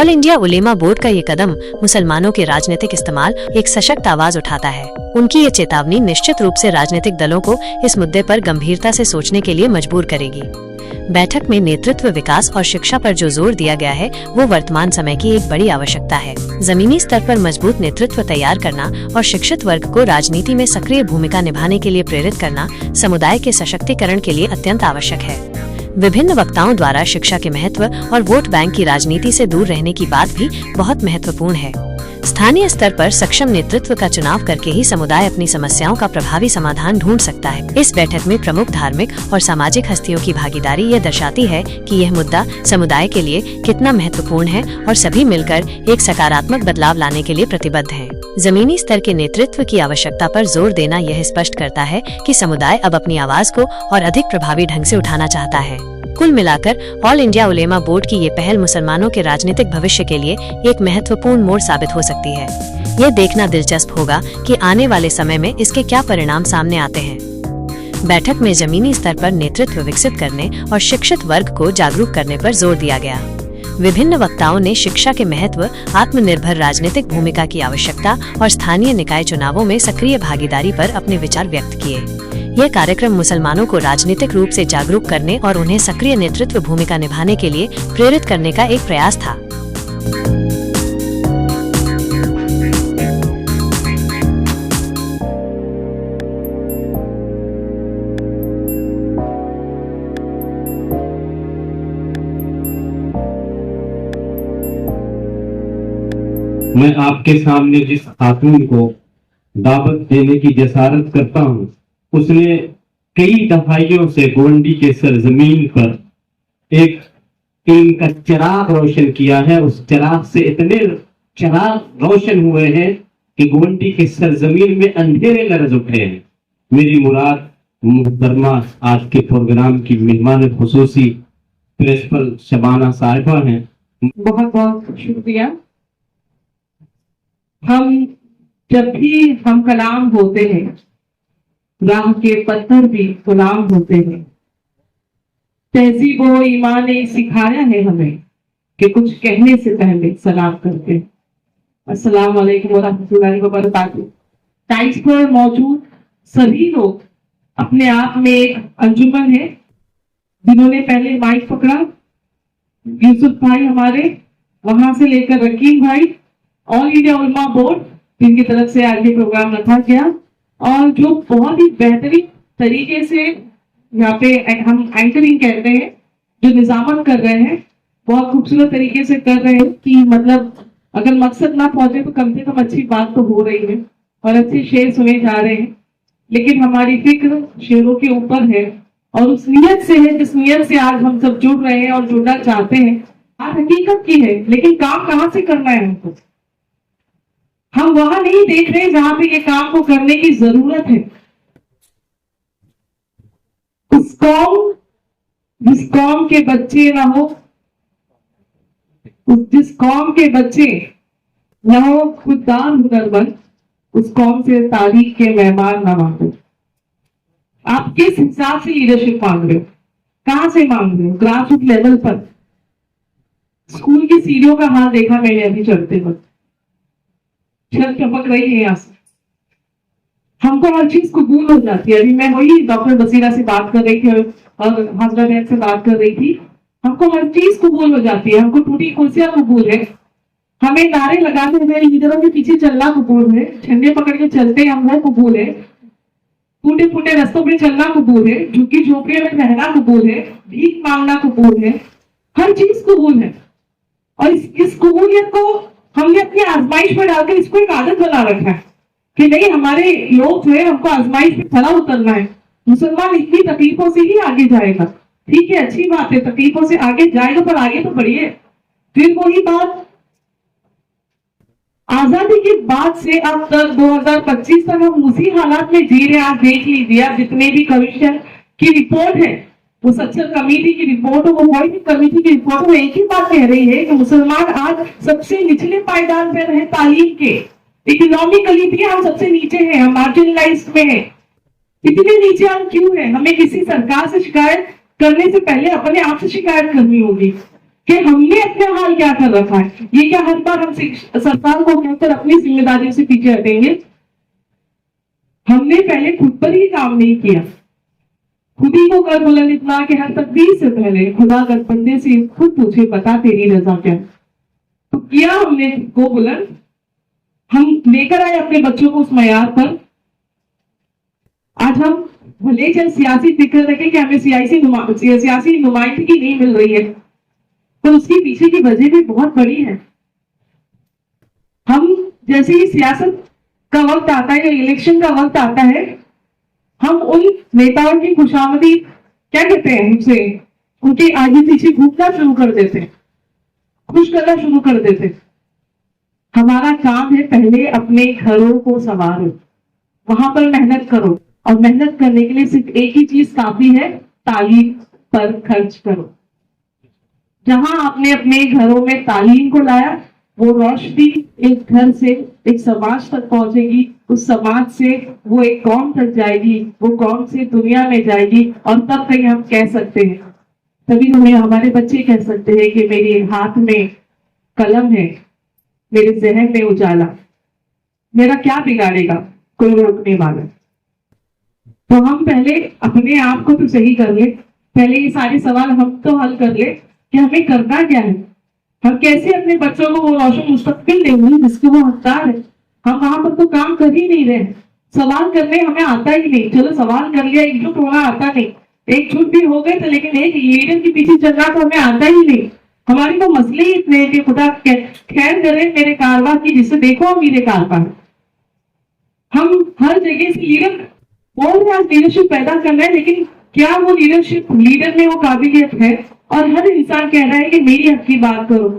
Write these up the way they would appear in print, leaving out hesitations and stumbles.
All India उलेमा board का ये कदम मुसलमानों के राजनीतिक इस्तेमाल एक सशक्त आवाज उठाता है। उनकी ये चेतावनी निश्चित रूप से राजनीतिक दलों को इस मुद्दे पर गंभीरता से सोचने के लिए मजबूर करेगी। बैठक में नेतृत्व, विकास और शिक्षा पर जो जोर दिया गया है वो वर्तमान समय की एक बड़ी आवश्यकता है। जमीनी स्तर पर मजबूत नेतृत्व तैयार करना और शिक्षित वर्ग को राजनीति में सक्रिय भूमिका निभाने के लिए प्रेरित करना समुदाय के सशक्तिकरण के लिए अत्यंत आवश्यक है। विभिन्न वक्ताओं द्वारा शिक्षा के महत्व और वोट बैंक की राजनीति से दूर रहने की बात भी बहुत महत्वपूर्ण है। स्थानीय स्तर पर सक्षम नेतृत्व का चुनाव करके ही समुदाय अपनी समस्याओं का प्रभावी समाधान ढूंढ सकता है। इस बैठक में प्रमुख धार्मिक और सामाजिक हस्तियों की भागीदारी यह दर्शाती है कि यह मुद्दा समुदाय के लिए कितना महत्वपूर्ण है और सभी मिलकर एक सकारात्मक बदलाव लाने के लिए प्रतिबद्ध हैं। जमीनी स्तर के नेतृत्व की आवश्यकता पर जोर देना यह स्पष्ट करता है कि समुदाय अब अपनी आवाज को और अधिक प्रभावी ढंग से उठाना चाहता है। कुल मिलाकर ऑल इंडिया उलेमा बोर्ड की ये पहल मुसलमानों के राजनीतिक भविष्य के लिए एक महत्वपूर्ण मोड़ साबित हो सकती है। यह देखना दिलचस्प होगा कि आने वाले समय में इसके क्या परिणाम सामने आते हैं। बैठक में जमीनी स्तर पर नेतृत्व विकसित करने और शिक्षित वर्ग को जागरूक करने पर जोर दिया गया। विभिन्न वक्ताओं ने शिक्षा के महत्व, आत्मनिर्भर राजनीतिक भूमिका की आवश्यकता और स्थानीय निकाय चुनावों में सक्रिय भागीदारी पर अपने विचार व्यक्त किए। यह कार्यक्रम मुसलमानों को राजनीतिक रूप से जागरूक करने और उन्हें सक्रिय नेतृत्व भूमिका निभाने के लिए प्रेरित करने का एक प्रयास था। मैं आपके सामने जिस खातून को दावत देने की जसारत करता हूँ, उसने कई दहाइयों से गोवंडी के सरजमीन पर एक टीम का चिराग रोशन किया है। उस चिराग से इतने चिराग रोशन हुए हैं कि गोवंडी के सरजमीन में अंधेरे गरज उठे हैं। मेरी मुराद मुहतरमा आज के प्रोग्राम की मेहमान खुसूसी प्रिंसिपल शबाना साहिबा हैं। बहुत बहुत शुक्रिया। हम जब भी हम कलाम होते हैं, राह के पत्थर भी गुलाम होते हैं। तहजीब व ईमान ने सिखाया है हमें कि कुछ कहने से पहले सलाम करते हैं। अस्सलाम वालेकुम व रहमतुल्लाहि व बरकातहू। टाइल्स पर मौजूद सभी लोग अपने आप में एक अंजुमन है। जिन्होंने पहले माइक पकड़ा, यूसुफ भाई हमारे, वहां से लेकर रकीब भाई, ऑल इंडिया उलमा बोर्ड जिनकी तरफ से आज ये प्रोग्राम रखा गया और जो बहुत ही बेहतरीन तरीके से यहाँ पे हम एंकरिंग कहते हैं, जो निजामत कर रहे हैं, बहुत खूबसूरत तरीके से कर रहे हैं कि मतलब अगर मकसद ना पहुंचे तो कम से कम अच्छी बात तो हो रही है और अच्छे शेर सुने जा रहे हैं। लेकिन हमारी फिक्र शेरों के ऊपर है और उस नियत से है जिस नियत से आज हम सब जुड़ रहे हैं और जुड़ना चाहते हैं। आज हकीकत की है, लेकिन काम कहाँ से करना है हमको? हम वहां नहीं देख रहे जहां पे ये काम को करने की जरूरत है। जिस कौम के बच्चे ना हो, जिस कौम के बच्चे ना हो खुददार हुनरमंद, उस कौम से तारीख के मेहमान ना मांगो। आप किस हिसाब से लीडरशिप मांग रहे हो? कहां से मांग रहे हो? ग्रास रूट लेवल पर। स्कूल की सीढ़ियों का हाल देखा मैंने अभी चढ़ते वक्त, छत चमक रही है यहाँ से। हमको हर चीज कबूल हो जाती है। अभी मैं वही डॉक्टर बसीरा से बात कर रही थी और हजरत से बात कर रही थी। हमको हर चीज कबूल हो जाती है। हमको टूटी कुर्सियां कबूल है, हमें नारे लगाते हुए लीडरों के पीछे चलना कबूल है, झंडे पकड़ के चलते हम वो कबूल है, टूटे फूटे रास्तों में चलना कबूल है, झुग्गी झोपड़ियों में रहना कबूल है, भीख मांगना कबूल है, हर चीज कबूल है। और इस कबूलियत को हमने अपनी आजमाइश पर डालकर इसको एक आदत बना रखा है कि नहीं, हमारे लोग जो है हमको आजमाइश में खड़ा उतरना है। मुसलमान इतनी तकलीफों से ही आगे जाएगा। ठीक है, अच्छी बात है, तकलीफों से आगे जाएगा, पर आगे तो बढ़िए। फिर वही बात, आजादी के बाद से अब तक 2025 तक हम उसी हालात में जी रहे हैं। आप देख लीजिए, आप जितने भी कमीशन की रिपोर्ट है, वो सक्सेस कमेटी की रिपोर्ट हो, वो वॉइस कमेटी की रिपोर्ट में एक ही बात कह रही है कि मुसलमान आज सबसे निचले पायदान पर है तालीम के। इकोनॉमिकली भी हम सबसे नीचे हैं, हम मार्जिनलाइज्ड में हैं। इतने नीचे हम क्यों हैं? हमें किसी सरकार से शिकायत करने से पहले अपने आप से शिकायत करनी होगी। कि हमने अपना हाल क्या कर रखा है। ये क्या हर बार हम सरकार को कहकर अपनी जिम्मेदारियों से पीछे हटेंगे? हमने पहले खुद पर ही काम नहीं किया, खुद ही को कर बुलंद इतना कि हर तकदीर से पहले खुदा कर बंदे से खुद पूछे बता तेरी रजा क्या। तो किया हमने को बुलंद, हम लेकर आए अपने बच्चों को उस मयार पर। आज हम भले चाहे सियासी फिक्र रखें कि हमें सियासी नुमाइंदगी नहीं मिल रही है, पर उसके पीछे की वजह भी बहुत बड़ी है। हम जैसे ही सियासत का वक्त आता है या इलेक्शन का वक्त आता है, हम उन नेताओं की खुशामदी क्या कहते हैं हमसे, उनके आगे पीछे घूमना शुरू कर देते हैं, खुश करना शुरू कर देते हैं। हमारा काम है पहले अपने घरों को संवारो, वहां पर मेहनत करो, और मेहनत करने के लिए सिर्फ एक ही चीज काफी है, तालीम पर खर्च करो। जहां आपने अपने घरों में तालीम को लाया, वो रोशनी एक घर से एक समाज तक पहुंचेगी, उस समाज से वो एक कौम तक जाएगी, वो कौम से दुनिया में जाएगी, और तब कहीं हम कह सकते हैं, तभी हमें हमारे बच्चे कह सकते हैं कि मेरे हाथ में कलम है, मेरे जहन में उजाला, मेरा क्या बिगाड़ेगा कोई रोकने वाला। तो हम पहले अपने आप को तो सही कर ले, पहले ये सारे सवाल हम तो हल कर ले कि हमें करना क्या है, हम कैसे अपने बच्चों को वो रोशन मुस्तकबिल देंगे जिसके वो हकदार है। हम वहां पर तो काम कर ही नहीं रहे, सवाल करने हमें आता ही नहीं। चलो सवाल कर लिया, एकजुट होना आता नहीं, एकजुट भी हो गए तो, लेकिन एक लीडर के पीछे चलना तो हमें आता ही नहीं। हमारे तो मसले ही इतने कि खुदा खैर करे मेरे कारवा की, जिससे देखो मेरे कारवा। हम हर जगह से लीडर बोल रहे हैं, लीडरशिप पैदा करना है, लेकिन क्या वो लीडरशिप लीडर में वो काबिलियत है? और हर इंसान कह रहा है कि मेरी हक की बात करो,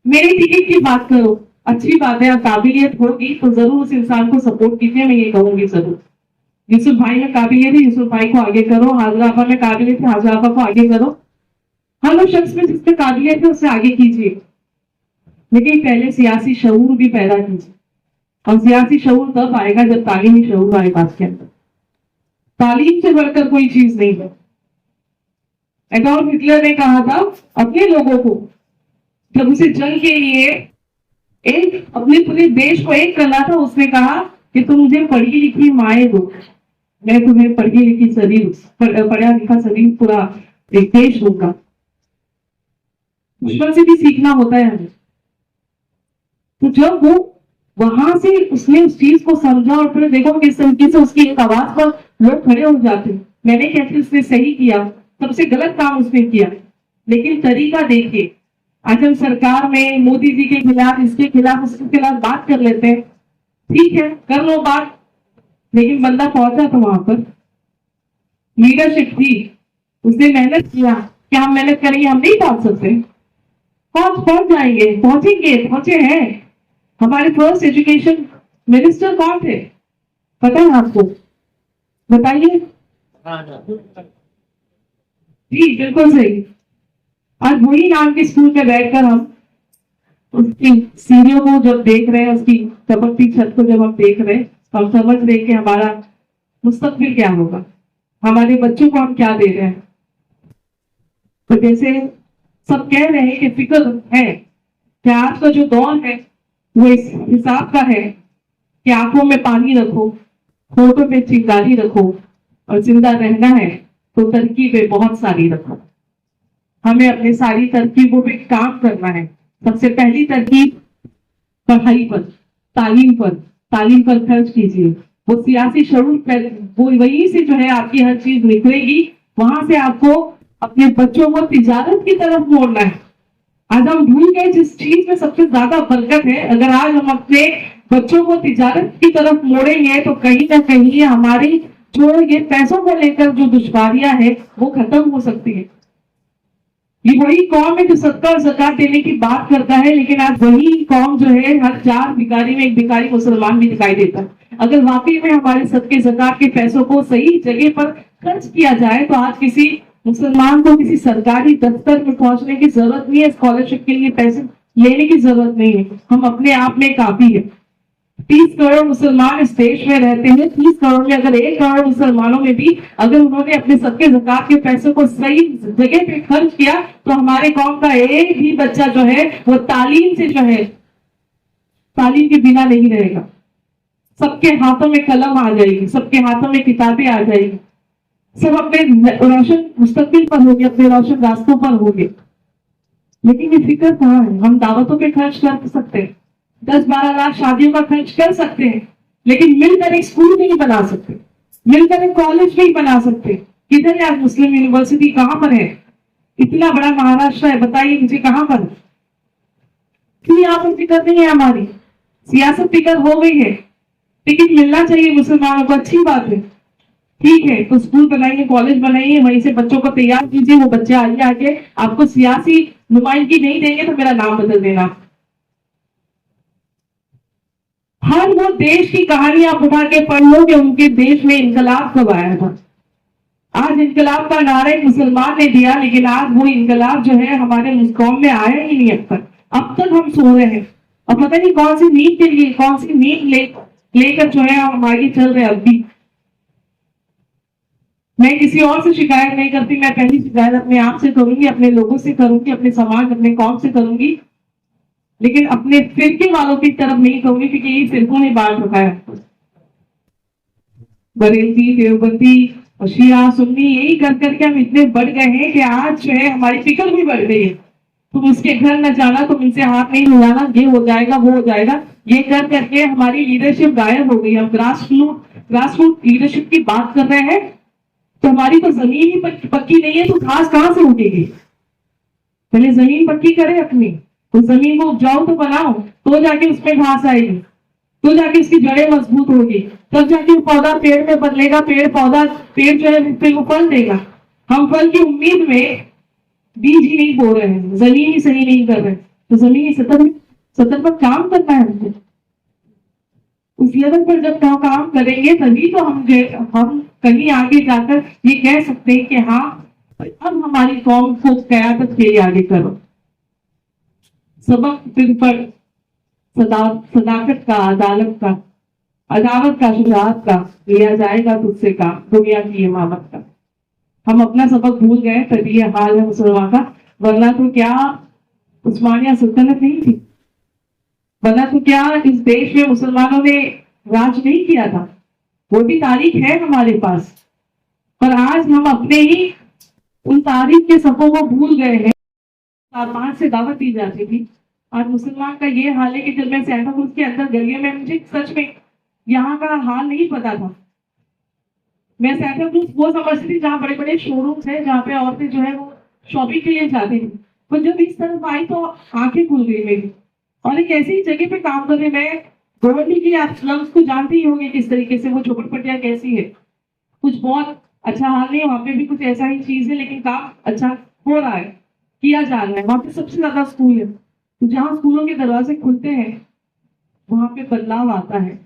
मेरी टिकट की बात करो। अच्छी बात है, काबिलियत होगी तो जरूर उस इंसान को सपोर्ट कीजिए, मैं ये कहूंगी जरूर। यूसुफ भाई में काबिलियत है, यूसुफ भाई को आगे करो। हाजरा आपा में काबिलियत है, हाजरा आपा को आगे करो। हर उस शख्स में जिसमें काबिलियत है उससे आगे कीजिए, लेकिन पहले सियासी शऊर भी पैदा कीजिए। और सियासी शऊर तब आएगा जब तालीमी शऊर आएगा आपके अंदर। तालीम से बढ़कर कोई चीज नहीं है। एडॉल्फ हिटलर ने कहा था अपने लोगों को, जब उसे जंग के लिए एक अपने पूरे देश को एक करना था, उसने कहा कि तुम मुझे पढ़ी लिखी माए दो, मैं तुम्हें पढ़ी लिखी शरीर, पढ़ा लिखा शरीर पूरा एक देश दूंगा। दुश्मन से भी सीखना होता है हमें। तो जब वो वहां से उसने उस चीज को समझा, और फिर देखो किस तरीके से उसकी एक आवाज पर लोग खड़े हो जाते। मैंने कहती उसने सही किया, सबसे गलत काम उसने किया, लेकिन तरीका देखिए। आज हम सरकार में मोदी जी के खिलाफ, इसके खिलाफ, उसके खिलाफ बात कर लेते हैं, ठीक है कर लो बात, लेकिन बंदा पहुंचा तो वहां पर लीडरशिप थी, उसने मेहनत किया। क्या हम मेहनत करेंगे हम नहीं पहुंच सकते? पहुंच जाएंगे, पहुंचेंगे, पहुंचे हैं। हमारे फर्स्ट एजुकेशन मिनिस्टर कौन थे पता है आपको? बताइए। जी बिल्कुल सही। आज वही नाम के स्कूल में बैठकर हम उसकी सीढ़ियों को जब देख रहे हैं, उसकी चमकती छत को जब हम देख रहे हैं, तो हम समझ रहे हैं कि हमारा मुस्तकबिल क्या होगा, हमारे बच्चों को हम क्या दे रहे हैं। तो जैसे सब कह रहे हैं कि फिक्र है कि आज का जो दौर है वो इस हिसाब का है कि आंखों में पानी रखो, होठों पे चिंगारी रखो, और जिंदा रहना है तो तरकीबें बहुत सारी रखो। हमें अपने सारी तरकीबों पे काम करना है। सबसे पहली तरकीब पढ़ाई पर, तालीम पर खर्च कीजिए। वो सियासी शऊर पर, वो वहीं से जो है आपकी हर चीज निकलेगी। वहां से आपको अपने बच्चों को तिजारत की तरफ मोड़ना है। आज हम भूल गए जिस चीज में सबसे ज्यादा बरकत है। अगर आज हम अपने बच्चों को तिजारत की तरफ मोड़ेंगे तो कहीं ना कहीं हमारी जो ये पैसों को लेकर जो दुश्वारियां है वो खत्म हो सकती है। ये वही कौम है जो सदका और ज़कात देने की बात करता है, लेकिन आज वही कौम जो है हर 4 भिखारी में एक भिखारी मुसलमान भी दिखाई देता है। अगर वाकई में हमारे सदके ज़कात के पैसों को सही जगह पर खर्च किया जाए तो आज किसी मुसलमान को किसी सरकारी दफ्तर में पहुंचने की जरूरत नहीं है, स्कॉलरशिप के लिए पैसे लेने की जरूरत नहीं है। हम अपने आप में काफी है। 30 करोड़ मुसलमान इस देश में रहते हैं। 30 करोड़ में अगर 1 करोड़ मुसलमानों में भी अगर उन्होंने अपने सबके ज़कात के पैसों को सही जगह पे खर्च किया तो हमारे कौम का एक भी बच्चा जो है वो तालीम से जो है तालीम के बिना नहीं रहेगा। सबके हाथों में कलम आ जाएगी, सबके हाथों में किताबें आ जाएगी, सब अपने रोशन मुस्तकबिल पर होंगे, अपने रोशन रास्तों पर होंगे। लेकिन ये फिक्र कहाँ है? हम दावतों पे खर्च कर सकते हैं, 10-12 लाख शादियों का खर्च कर सकते हैं, लेकिन मिलकर एक स्कूल नहीं बना सकते, मिलकर एक कॉलेज नहीं बना सकते। किधर है आज मुस्लिम यूनिवर्सिटी? कहाँ पर है? इतना बड़ा महाराष्ट्र है, बताइए मुझे कहाँ पर? क्यों यहाँ पर फिक्र नहीं है हमारी? सियासत फिक्र हो गई है, टिकट मिलना चाहिए मुसलमानों को, अच्छी बात है, ठीक है, तो स्कूल बनाइए, कॉलेज बनाइए, वहीं से बच्चों को तैयार कीजिए, वो बच्चे आगे आपको सियासी नुमाइंदगी नहीं देंगे तो मेरा नाम बदल देना। हर वो देश की कहानी आप उठा के पढ़ लो कि उनके देश में इनकलाब कब आया था। आज इनकलाब का नारा एक मुसलमान ने दिया, लेकिन आज वो इनकलाब जो है हमारे कौम में आया ही नहीं अब तक हम सो रहे हैं और पता नहीं कौन सी नींद के लिए, कौन सी नींद लेकर जो है हम आगे चल रहे हैं। अब भी मैं किसी और से शिकायत नहीं करती, मैं पहली शिकायत अपने आप से करूंगी, अपने लोगों से करूंगी, अपने समाज, अपने कौम से करूंगी, लेकिन अपने फिरके वालों की तरफ नहीं करूंगी, क्योंकि ये फिरकों ने बांट रखा है। बरेलवी, देवबंदी और शिया सुन्नी यही कर करके हम इतने बढ़ गए हैं कि आज जो है हमारी फिक्र भी बढ़ गई है। तुम उसके घर न जाना, तुम इनसे हाथ नहीं मिलाना, ये हो जाएगा वो हो जाएगा, ये कर करके हमारी लीडरशिप गायब हो गई। हम ग्रासरूट लीडरशिप की बात कर रहे हैं तो हमारी तो जमीन ही पक्की नहीं है, तो घास कहां से उगेगी? पहले जमीन पक्की करें अपनी, तो जमीन को उपजाऊ तो बनाओ, तो जाके उसमें घास आएगी, तो जाके उसकी जड़ें मजबूत होगी, तब जाके वो पौधा पेड़ में बदलेगा, पेड़ जो है फिर वो फल देगा। हम फल की उम्मीद में बीज ही नहीं बो रहे हैं, जमीन ही सही नहीं कर रहे, तो जमीन सतर पर काम करना है हमको। उस लेवल पर जब काम करेंगे तभी तो हम कहीं आगे जाकर ये कह सकते हैं कि हाँ अब हमारी कौम को कयादत के लिए आगे करो। सबक फिर पर सदाकत का, अदावत का, शुजाअत का लिया जाएगा तुझसे काम, दुनिया की इमामत का। हम अपना सबक भूल गए, तभी ये हाल है मुसलमान का। वरना तो क्या उस्मानिया सल्तनत नहीं थी? वरना तो क्या इस देश में मुसलमानों ने राज नहीं किया था? वो भी तारीख है हमारे पास, पर आज हम अपने ही उन तारीख के सफों को भूल गए हैं। सामान से दावत दी जाती थी, आज मुसलमान का ये हाल है कि जब मैं सैंटा क्रूज के अंदर गलियों में, मुझे सच में यहाँ का हाल नहीं पता था। मैं सैंटा क्रूज वो समझती थी जहाँ बड़े बड़े शोरूम्स है, जहाँ पे औरतें जो है वो शॉपिंग के लिए जाती थी, पर जब इस तरफ आई तो आंखें खुल गई मेरी। और एक ऐसी जगह पे काम कर रहे, मैं गोवंडी की, आप स्लम्स को जानते ही होंगे किस तरीके से वो झोपड़पट्टियां कैसी है, कुछ बहुत अच्छा हाल नहीं, वहां पे भी कुछ ऐसा ही चीज है, लेकिन काम अच्छा हो रहा है, किया जा रहा है। वहां पे सबसे ज्यादा स्कूल है, तो जहाँ स्कूलों के दरवाजे खुलते हैं वहां पे बदलाव आता है।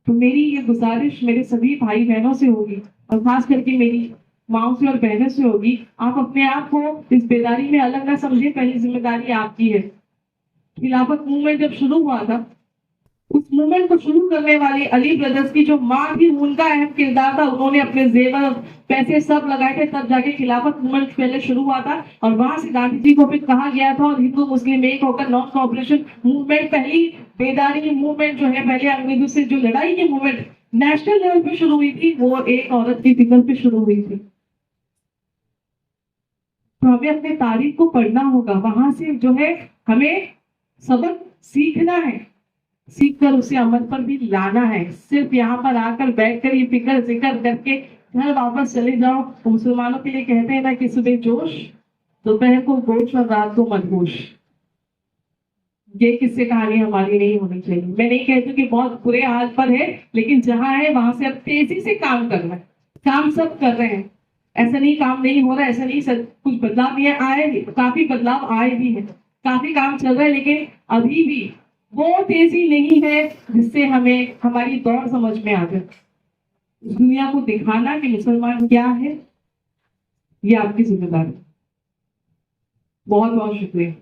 तो मेरी ये गुजारिश मेरे सभी भाई बहनों से होगी, और खास करके मेरी माओ से और बहनों से होगी, आप अपने आप को इस बेदारी में अलग ना समझे, पहली जिम्मेदारी आपकी है। खिलाफत मूवमेंट जब शुरू हुआ था, उस मूवमेंट को शुरू करने वाली अली ब्रदर्स की जो माँ थी, उनका अहम किरदार था। उन्होंने अपने जेवर पैसे सब लगाए थे, तब जाके खिलाफत मूवमेंट पहले शुरू हुआ था, और वहां से गांधी जी को फिर कहा गया था, और हिंदू मुस्लिम एक होकर नॉन कॉपरेशन मूवमेंट, पहली बेदारी मूवमेंट जो है, पहले अंग्रेजों से जो लड़ाई की मूवमेंट नेशनल लेवल पे शुरू हुई थी, वो एक औरत की फिक्र पे शुरू हुई थी। तो हमें अपने तारीख को पढ़ना होगा, वहां से जो है हमें सबक सीखना है, सीख कर उसे अमल पर भी लाना है। सिर्फ यहाँ पर आकर बैठकर ये फिक्र जिक्र करके घर वापस चले जाओ। तो मुसलमानों के लिए कहते हैं ना कि सुबह जोश, दोपहर को गोश और रात को मदहोश। ये किस्से कहानी हमारी नहीं होनी चाहिए। मैं नहीं कहती कि बहुत बुरे हाल पर है, लेकिन जहां है वहां से अब तेजी से काम करना है। काम सब कर रहे हैं, ऐसा नहीं काम नहीं हो रहा, ऐसा नहीं कुछ बदलाव ये आए, काफी बदलाव आए भी है, काफी काम चल रहा है, लेकिन अभी भी वो तेजी नहीं है जिससे हमें हमारी दौड़ समझ में आ जाए। इस दुनिया को दिखाना कि मुसलमान क्या है, ये आपकी जिम्मेदारी। बहुत बहुत शुक्रिया।